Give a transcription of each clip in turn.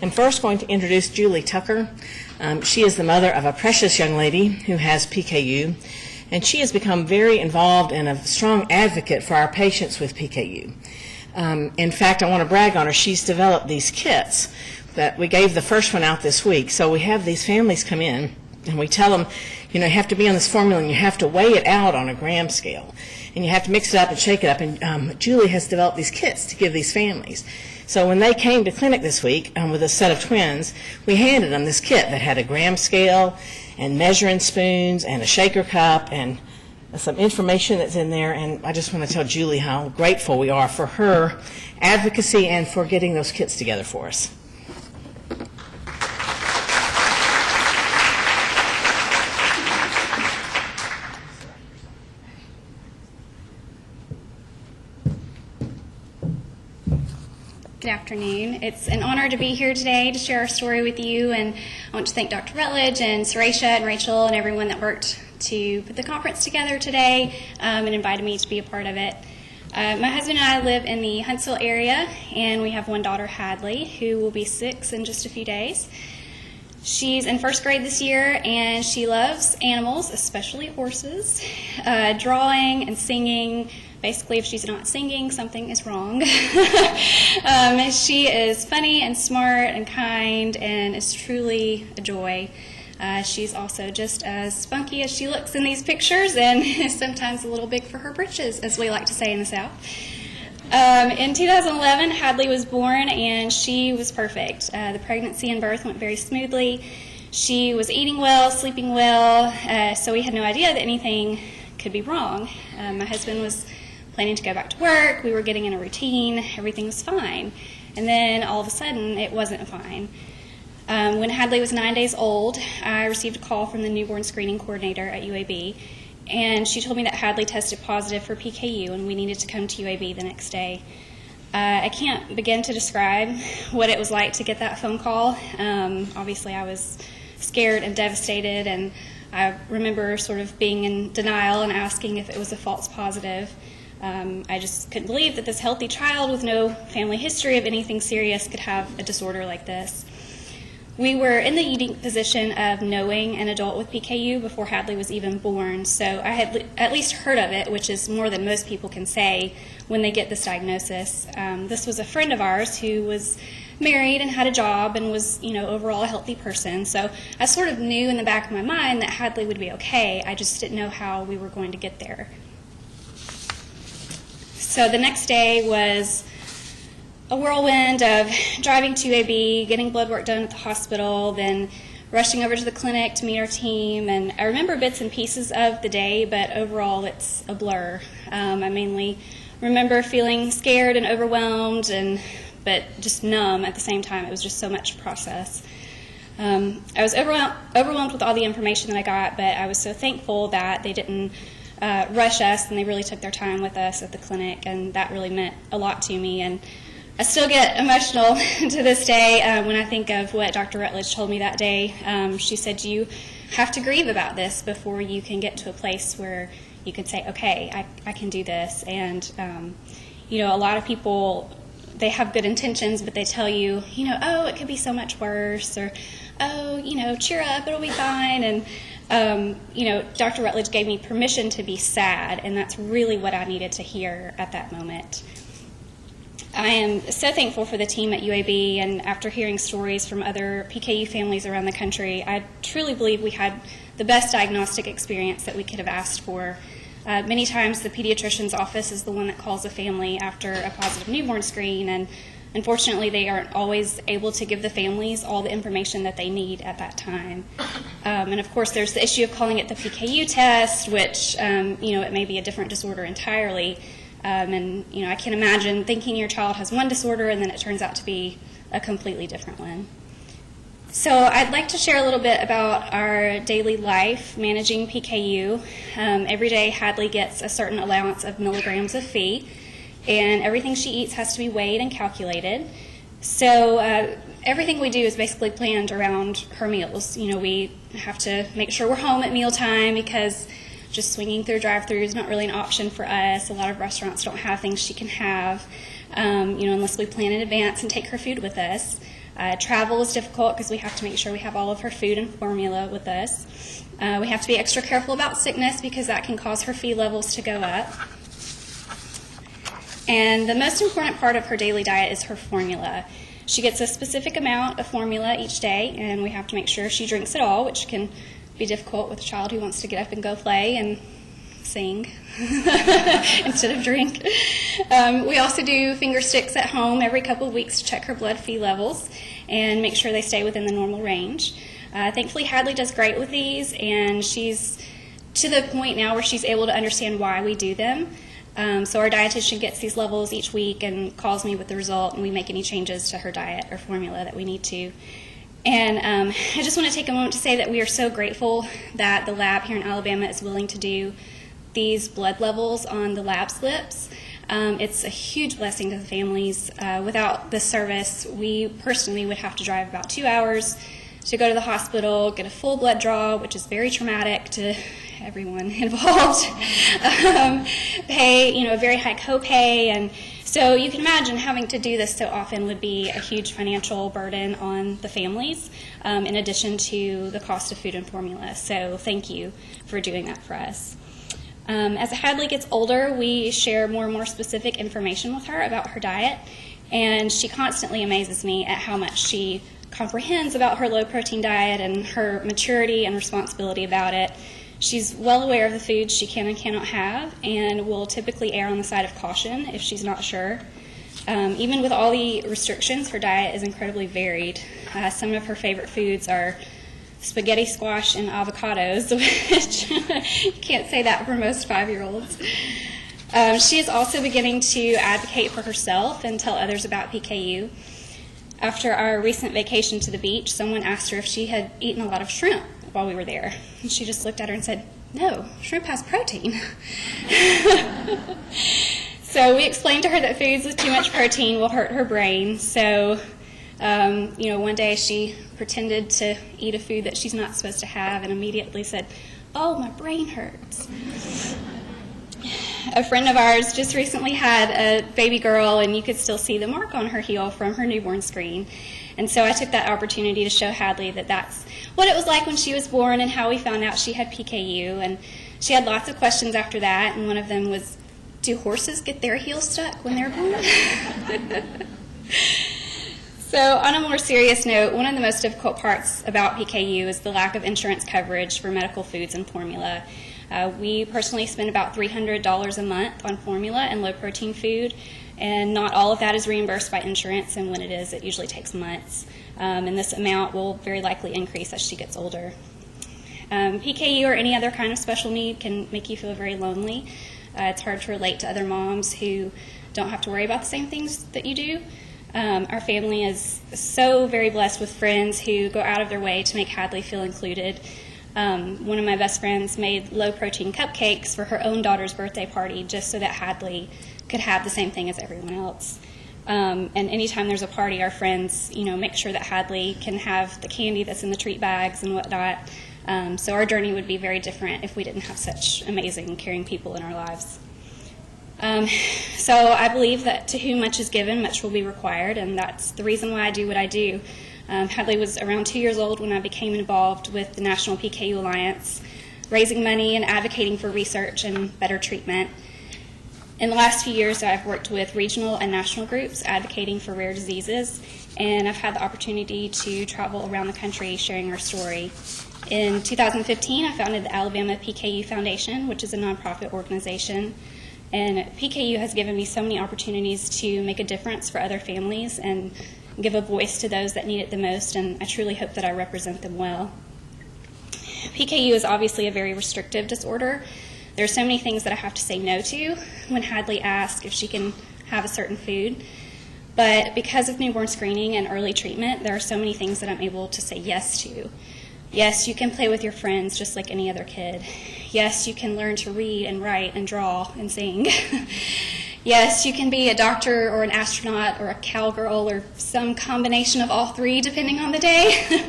I'm first going to introduce Julie Tucker. She is the mother of a precious young lady who has PKU, and she has become very involved and a strong advocate for our patients with PKU. In fact, I want to brag on her. She's developed these kits that we gave the first one out this week. So we have these families come in, and we tell them, you have to be on this formula, and you have to weigh it out on a gram scale, and you have to mix it up and shake it up. And Julie has developed these kits to give these families. So when they came to clinic this week with a set of twins, we handed them this kit that had a gram scale and measuring spoons and a shaker cup and some information that's in there. And I just want to tell Julie how grateful we are for her advocacy and for getting those kits together for us. Good afternoon. It's an honor to be here today to share our story with you, and I want to thank Dr. Rutledge and Sureisha and Rachel and everyone that worked to put the conference together today and invited me to be a part of it. My husband and I live in the Huntsville area, and we have one daughter, Hadley, who will be 6 in just a few days. She's in first grade this year, and she loves animals, especially horses, drawing and singing. Basically, if she's not singing, something is wrong. She is funny and smart and kind and is truly a joy. She's also just as spunky as she looks in these pictures and is sometimes a little big for her britches, as we like to say in the South. In 2011, Hadley was born, and she was perfect. The pregnancy and birth went very smoothly. She was eating well, sleeping well, so we had no idea that anything could be wrong. My husband was planning to go back to work. We were getting in a routine. Everything was fine. And then all of a sudden, it wasn't fine. When Hadley was 9 days old, I received a call from the newborn screening coordinator at UAB, and she told me that Hadley tested positive for PKU, and we needed to come to UAB the next day. I can't begin to describe what it was like to get that phone call. Obviously, I was scared and devastated, and I remember sort of being in denial and asking if it was a false positive. I just couldn't believe that this healthy child with no family history of anything serious could have a disorder like this. We were in the unique position of knowing an adult with PKU before Hadley was even born, so I had at least heard of it, which is more than most people can say when they get this diagnosis. This was a friend of ours who was married and had a job and was, overall a healthy person. So I sort of knew in the back of my mind that Hadley would be okay. I just didn't know how we were going to get there. So the next day was a whirlwind of driving to UAB, getting blood work done at the hospital, then rushing over to the clinic to meet our team. And I remember bits and pieces of the day, but overall it's a blur. I mainly remember feeling scared and overwhelmed, but just numb at the same time. It was just so much process. I was overwhelmed with all the information that I got, but I was so thankful that they didn't rush us, and they really took their time with us at the clinic, and that really meant a lot to me. And I still get emotional to this day when I think of what Dr. Rutledge told me that day. She said, you have to grieve about this before you can get to a place where you can say, okay, I can do this. And, a lot of people, they have good intentions, but they tell you, oh, it could be so much worse, or, oh, cheer up, it'll be fine. And, Dr. Rutledge gave me permission to be sad, and that's really what I needed to hear at that moment. I am so thankful for the team at UAB, and after hearing stories from other PKU families around the country, I truly believe we had the best diagnostic experience that we could have asked for. Many times the pediatrician's office is the one that calls a family after a positive newborn screen, and unfortunately they aren't always able to give the families all the information that they need at that time. And of course there's the issue of calling it the PKU test, which it may be a different disorder entirely. I can imagine thinking your child has one disorder and then it turns out to be a completely different one. So I'd like to share a little bit about our daily life managing PKU. Every day Hadley gets a certain allowance of milligrams of Phe, and everything she eats has to be weighed and calculated. So everything we do is basically planned around her meals. We have to make sure we're home at mealtime because just swinging through drive-thru is not really an option for us. A lot of restaurants don't have things she can have, unless we plan in advance and take her food with us. Travel is difficult because we have to make sure we have all of her food and formula with us. We have to be extra careful about sickness because that can cause her feed levels to go up. And the most important part of her daily diet is her formula. She gets a specific amount of formula each day, and we have to make sure she drinks it all, which can be difficult with a child who wants to get up and go play and sing instead of drink. We also do finger sticks at home every couple of weeks to check her blood Phe levels and make sure they stay within the normal range. Thankfully, Hadley does great with these, and she's to the point now where she's able to understand why we do them. So our dietitian gets these levels each week and calls me with the result, and we make any changes to her diet or formula that we need to. And I just want to take a moment to say that we are so grateful that the lab here in Alabama is willing to do these blood levels on the lab slips. It's a huge blessing to the families. Without this service, we personally would have to drive about 2 hours to go to the hospital, get a full blood draw, which is very traumatic to everyone involved, pay a very high copay, and so you can imagine having to do this so often would be a huge financial burden on the families, in addition to the cost of food and formula. So thank you for doing that for us. As Hadley gets older, we share more and more specific information with her about her diet, and she constantly amazes me at how much she comprehends about her low-protein diet and her maturity and responsibility about it. She's well aware of the foods she can and cannot have, and will typically err on the side of caution if she's not sure. Even with all the restrictions, her diet is incredibly varied. Some of her favorite foods are spaghetti squash and avocados, which you can't say that for most 5-year-olds. She is also beginning to advocate for herself and tell others about PKU. After our recent vacation to the beach, someone asked her if she had eaten a lot of shrimp while we were there. And she just looked at her and said, "No, shrimp has protein." So we explained to her that foods with too much protein will hurt her brain. So, one day she pretended to eat a food that she's not supposed to have and immediately said, "Oh, my brain hurts." A friend of ours just recently had a baby girl, and you could still see the mark on her heel from her newborn screen. And so I took that opportunity to show Hadley that that's what it was like when she was born and how we found out she had PKU. And she had lots of questions after that, and one of them was, do horses get their heels stuck when they're born? So on a more serious note, one of the most difficult parts about PKU is the lack of insurance coverage for medical foods and formula. We personally spend about $300 a month on formula and low-protein food, and not all of that is reimbursed by insurance, and when it is, it usually takes months. And this amount will very likely increase as she gets older. PKU or any other kind of special need can make you feel very lonely. It's hard to relate to other moms who don't have to worry about the same things that you do. Our family is so very blessed with friends who go out of their way to make Hadley feel included. One of my best friends made low-protein cupcakes for her own daughter's birthday party just so that Hadley could have the same thing as everyone else. And anytime there's a party, our friends, make sure that Hadley can have the candy that's in the treat bags and whatnot. So our journey would be very different if we didn't have such amazing, caring people in our lives. So I believe that to whom much is given, much will be required, and that's the reason why I do what I do. Hadley was around 2 years old when I became involved with the National PKU Alliance, raising money and advocating for research and better treatment. In the last few years, I've worked with regional and national groups advocating for rare diseases, and I've had the opportunity to travel around the country sharing our story. In 2015, I founded the Alabama Pku Foundation, which is a nonprofit organization, and PKU has given me so many opportunities to make a difference for other families and give a voice to those that need it the most, and I truly hope that I represent them well. PKU is obviously a very restrictive disorder. There are so many things that I have to say no to when Hadley asks if she can have a certain food. But because of newborn screening and early treatment, there are so many things that I'm able to say yes to. Yes, you can play with your friends just like any other kid. Yes, you can learn to read and write and draw and sing. Yes, you can be a doctor or an astronaut or a cowgirl or some combination of all three, depending on the day.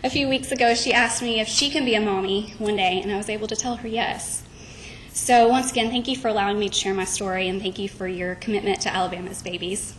A few weeks ago, she asked me if she can be a mommy one day, and I was able to tell her yes. So once again, thank you for allowing me to share my story, and thank you for your commitment to Alabama's babies.